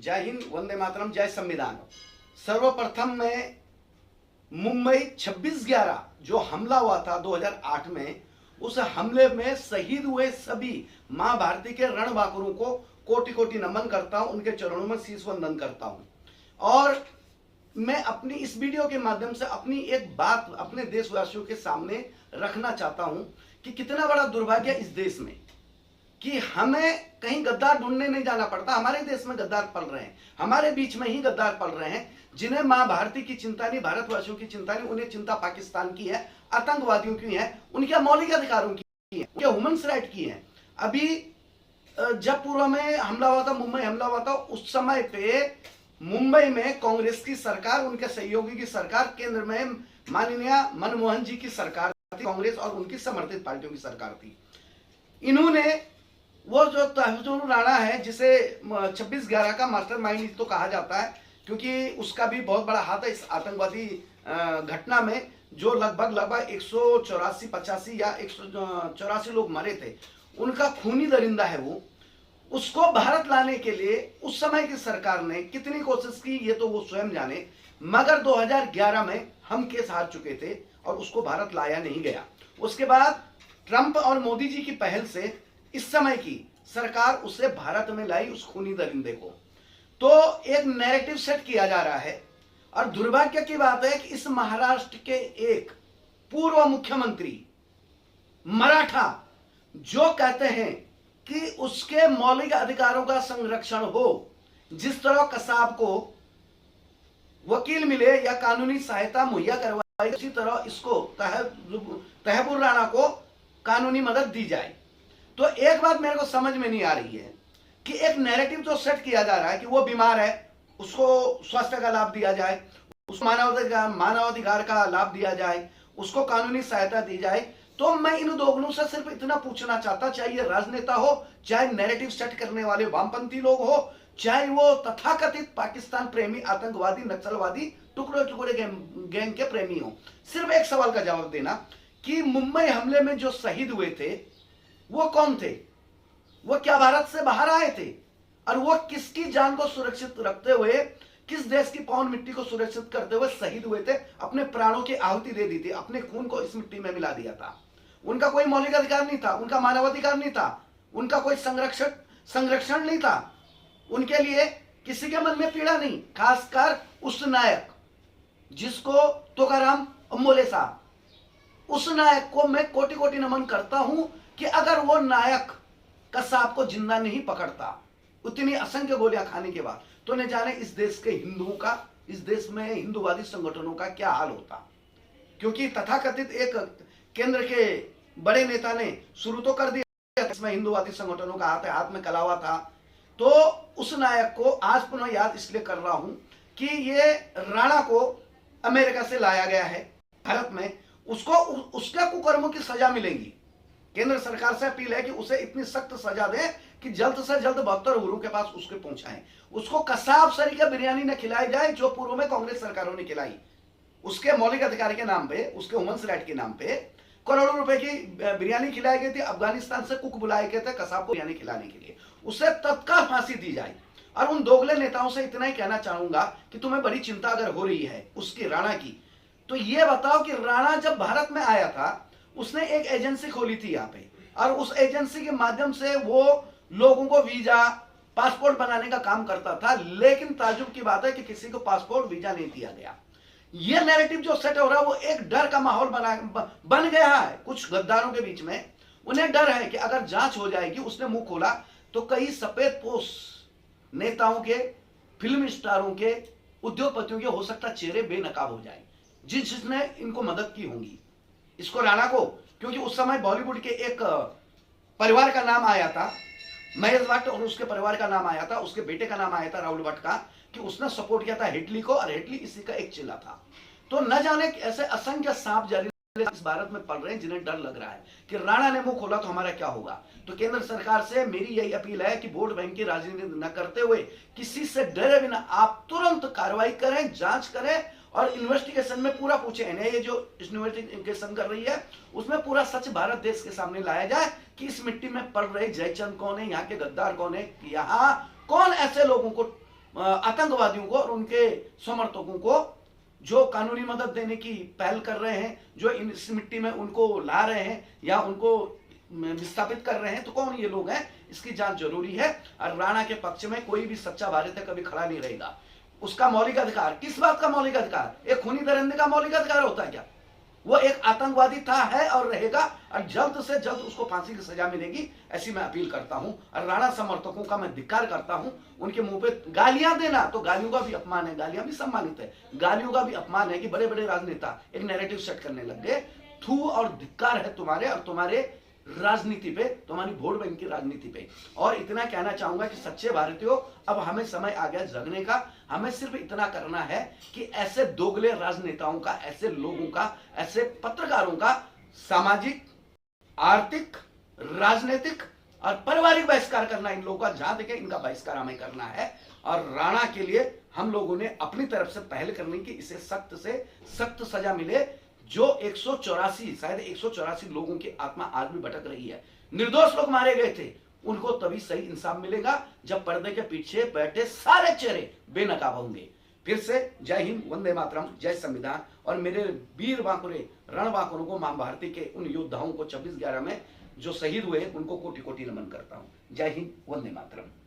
जय हिंद, वंदे मातरम, जय संविधान। सर्वप्रथम मैं मुंबई 26/11 जो हमला हुआ था 2008 में, उस हमले में शहीद हुए सभी मां भारती के रणबांकुरों को कोटि कोटि नमन करता हूं, उनके चरणों में शीश वंदन करता हूं। और मैं अपनी इस वीडियो के माध्यम से अपनी एक बात अपने देशवासियों के सामने रखना चाहता हूं कि कितना बड़ा दुर्भाग्य इस देश में कि हमें कहीं गद्दार ढूंढने नहीं जाना पड़ता। हमारे देश में गद्दार पल रहे हैं, हमारे बीच में ही गद्दार पल रहे हैं, जिन्हें मां भारती की चिंता नहीं, भारतवासियों की चिंता नहीं, उन्हें चिंता पाकिस्तान की है, आतंकवादियों की है, उनके मौलिक अधिकारों की है, उनके ह्यूमन राइट की है। अभी जब पूर्व में हमला हुआ था, मुंबई हमला हुआ था, उस समय पे मुंबई में कांग्रेस की सरकार, उनके सहयोगी की सरकार, केंद्र में माननीय मनमोहन जी की सरकार थी, कांग्रेस और उनकी समर्थित पार्टियों की सरकार थी। इन्होंने वो जो तहजुल राणा है, जिसे 26/11 का मास्टरमाइंड तो कहा जाता है, क्योंकि उसका भी बहुत बड़ा हाथ है इस आतंकवादी घटना में, जो लगभग 184-85 या 184 लोग मरे थे, उनका खूनी दरिंदा है वो। उसको भारत लाने के लिए उस समय की सरकार ने कितनी कोशिश की ये तो वो स्वयं जाने, मगर 2011 में हम केस हार चुके थे और उसको भारत लाया नहीं गया। उसके बाद ट्रंप और मोदी जी की पहल से इस समय की सरकार उसे भारत में लाई, उस खूनी दरिंदे को। तो एक नैरेटिव सेट किया जा रहा है और दुर्भाग्य की बात है कि इस महाराष्ट्र के एक पूर्व मुख्यमंत्री मराठा जो कहते हैं कि उसके मौलिक अधिकारों का संरक्षण हो, जिस तरह कसाब को वकील मिले या कानूनी सहायता मुहैया करवाई, उसी तरह इसको तहबुर राणा को कानूनी मदद दी जाए। तो एक बात मेरे को समझ में नहीं आ रही है कि एक नैरेटिव जो सेट किया जा रहा है कि वो बीमार है, उसको स्वास्थ्य का लाभ दिया जाए, उसको मानवाधिकार का लाभ दिया जाए, उसको कानूनी सहायता दी जाए। तो मैं इन दोगलों से सिर्फ इतना पूछना चाहता, चाहे ये राजनेता हो, चाहे नैरेटिव सेट करने वाले वामपंथी लोग हो, चाहे वो तथाकथित पाकिस्तान प्रेमी आतंकवादी नक्सलवादी टुकड़े टुकड़े गैंग के प्रेमी हो, सिर्फ एक सवाल का जवाब देना कि मुंबई हमले में जो शहीद हुए थे वो कौन थे, वो क्या भारत से बाहर आए थे, और वो किसकी जान को सुरक्षित रखते हुए, किस देश की पौन मिट्टी को सुरक्षित करते हुए शहीद हुए थे, अपने प्राणों की आहुति दे दी थी, अपने खून को इस मिट्टी में मिला दिया था। उनका कोई मौलिक अधिकार नहीं था, उनका मानवाधिकार नहीं था, उनका कोई संरक्षण नहीं था, उनके लिए किसी के मन में पीड़ा नहीं, खासकर उस नायक जिसको तुकाराम अम्बोले साहब, उस नायक को मैं कोटि कोटि नमन करता हूं कि अगर वो नायक कसाब को जिंदा नहीं पकड़ता उतनी असंख्य गोलियां खाने के बाद, तो न जाने इस देश के हिंदुओं का, इस देश में हिंदूवादी संगठनों का क्या हाल होता। क्योंकि तथाकथित एक केंद्र के बड़े नेता ने शुरू तो कर दिया, इसमें हिंदूवादी संगठनों का हाथ में कलावा था। तो उस नायक को आज पुनः याद इसलिए कर रहा हूं कि ये राणा को अमेरिका से लाया गया है भारत में, उसको उसके कुकर्मों की सजा मिलेगी। केंद्र सरकार से अपील है कि उसे इतनी सख्त सजा दें कि जल्द से जल्द 72 हुरों के पास उसके पहुंचाएं। उसको कसाब सरी का बिरयानी न खिलाई जाए जो पूर्व में कांग्रेस सरकारों ने खिलाई। उसके मौलिक अधिकार के नाम पे, उसके ह्यूमन राइट के नाम पे करोड़ों रुपए की बिरयानी खिलाई गई थी। अफगानिस्तान से कुक बुलाए गए थे कसाब को बिरयानी खिलाने के लिए, उसे तत्काल फांसी दी जाए। और उन दोगले नेताओं से इतना ही कहना चाहूंगा कि तुम्हें बड़ी चिंता अगर हो रही है उसकी, राणा की, तो ये बताओ कि राणा जब भारत में आया था उसने एक एजेंसी खोली थी यहाँ पे, और उस एजेंसी के माध्यम से वो लोगों को वीजा पासपोर्ट बनाने का काम करता था। लेकिन ताजुब की बात है कि किसी को पासपोर्ट वीजा नहीं दिया गया। ये नैरेटिव जो सेट हो रहा है वो एक डर का माहौल बन गया है कुछ गद्दारों के बीच में। उन्हें डर है कि अगर जांच हो जाएगी, उसने मुंह खोला तो कई सफेद पोश नेताओं के, फिल्म स्टारों के, उद्योगपतियों के हो सकता चेहरे बेनकाब हो जाए, जिसने इनको मदद की होंगी, इसको राणा को। क्योंकि उस समय बॉलीवुड के एक परिवार का नाम आया था, महेश भट्ट, और उसके परिवार का नाम आया था, उसके बेटे का नाम आया था राहुल भट्ट का, कि उसने सपोर्ट किया था हेटली को, और हेटली इसी का एक चेला था। तो न जाने ऐसे असंख्य सांप जारी इस भारत में पड़ रहे हैं जिन्हें डर लग रहा है कि राणा ने मुंह खोला तो हमारा क्या होगा। तो केंद्र सरकार से मेरी यही अपील है कि वोट बैंक की राजनीति न करते हुए, किसी से डरे बिना आप तुरंत कार्रवाई करें, जांच करें और इन्वेस्टिगेशन में पूरा पूछे। एनआईए जो इन्वेस्टिगेशन कर रही है उसमें पूरा सच भारत देश के सामने लाया जाए कि इस मिट्टी में पड़ रहे जयचंद कौन है, यहाँ के गद्दार कौन है, यहाँ कौन ऐसे लोगों को आतंकवादियों को और उनके समर्थकों को जो कानूनी मदद देने की पहल कर रहे हैं, जो इस मिट्टी में उनको ला रहे हैं या उनको विस्थापित कर रहे हैं, तो कौन ये लोग हैं, इसकी जांच जरूरी है। और राणा के पक्ष में कोई भी सच्चा भारतीय कभी खड़ा नहीं रहेगा। उसका मौलिक अधिकार, किस बात का मौलिक अधिकार? एक खूनी दरिंदे का मौलिक अधिकार होता है क्या? वो एक आतंकवादी था, है और रहेगा, और जल्द से जल्द उसको फांसी की सजा मिलेगी, ऐसी मैं अपील करता हूं। और राणा समर्थकों का मैं धिक्कार करता हूं। उनके मुंह पे गालियां देना तो गालियों का भी अपमान है, गालियां भी सम्मानित है, गालियों का भी अपमान है कि बड़े बड़े राजनेता एक नैरेटिव सेट करने लग गए। थू और धिक्कार है तुम्हारे और तुम्हारे राजनीति पे, तुम्हारी वोट बैंक की राजनीति पे। और इतना कहना चाहूंगा कि सच्चे भारतीयों, अब हमें समय आ गया जगने का। हमें सिर्फ इतना करना है कि ऐसे दोगले राजनेताओं का, ऐसे लोगों का, ऐसे पत्रकारों का सामाजिक, आर्थिक, राजनीतिक और पारिवारिक बहिष्कार करना इन लोगों का। जहां देखे इनका बहिष्कार हमें करना है। और राणा के लिए हम लोगों ने अपनी तरफ से पहल करनी कि इसे सख्त से सख्त सजा मिले। जो 184 शायद 184 लोगों की आत्मा आज भी भटक रही है, निर्दोष लोग मारे गए थे, उनको तभी सही इंसाफ मिलेगा जब पर्दे के पीछे बैठे सारे चेहरे बेनकाब होंगे। फिर से जय हिंद, वंदे मातरम, जय संविधान। और मेरे वीर बांकुरे रण बांकुरों को, मां भारती के उन योद्धाओं को 26/11 में जो शहीद हुए उनको कोटि कोटि नमन करता हूं। जय हिंद, वंदे मातरम।